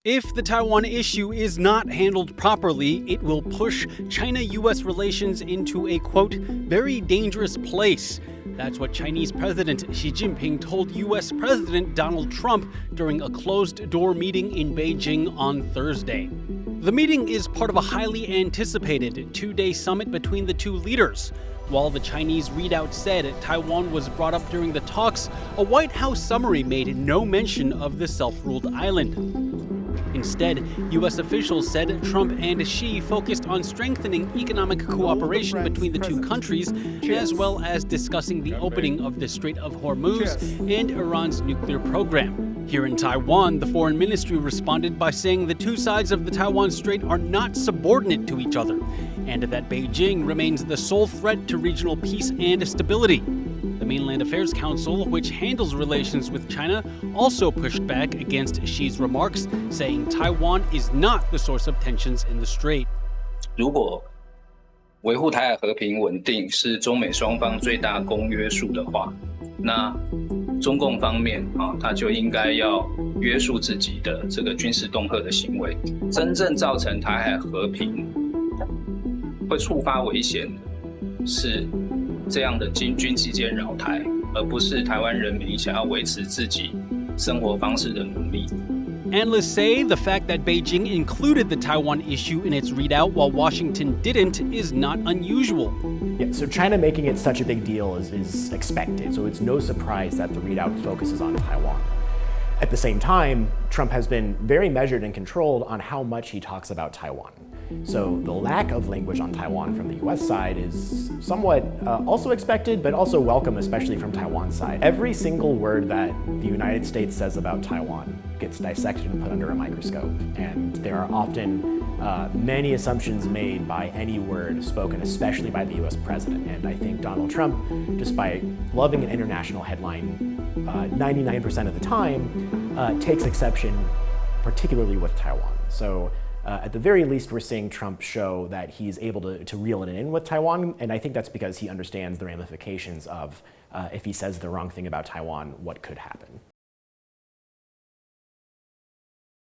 If the Taiwan issue is not handled properly, it will push China-U.S. relations into a, quote, very dangerous place. That's what Chinese President Xi Jinping told U.S. President Donald Trump during a closed-door meeting in Beijing on Thursday. The meeting is part of a highly anticipated two-day summit between the two leaders. While the Chinese readout said Taiwan was brought up during the talks, a White House summary made no mention of the self-ruled island. Instead, U.S. officials said Trump and Xi focused on strengthening economic cooperation between the two countries, as well as discussing the opening of the Strait of Hormuz and Iran's nuclear program. Here in Taiwan, the foreign ministry responded by saying the two sides of the Taiwan Strait are not subordinate to each other, and that Beijing remains the sole threat to regional peace and stability. The Mainland Affairs Council, which handles relations with China, also pushed back against Xi's remarks, saying Taiwan is not the source of tensions in the strait. 如果维护台海和平稳定是中美双方最大公约数的话，那中共方面它就应该要约束自己的这个军事恫吓的行为。真正造成台海和平会触发危险的是这样的军机间扰台，而不是台湾人民想要维持自己生活方式的努力。 Analysts say the fact that Beijing included the Taiwan issue in its readout while Washington didn't is not unusual. Yeah, so China making it such a big deal is expected, so it's no surprise that the readout focuses on Taiwan. At the same time, Trump has been very measured and controlled on how much he talks about Taiwan. So the lack of language on Taiwan from the US side is somewhat also expected, but also welcome, especially from Taiwan's side. Every single word that the United States says about Taiwan gets dissected and put under a microscope. And there are often many assumptions made by any word spoken, especially by the US president. And I think Donald Trump, despite loving an international headline 99% of the time, takes exception, particularly with Taiwan. So at the very least, we're seeing Trump show that he's able to reel it in with Taiwan, and I think that's because he understands the ramifications of if he says the wrong thing about Taiwan, what could happen.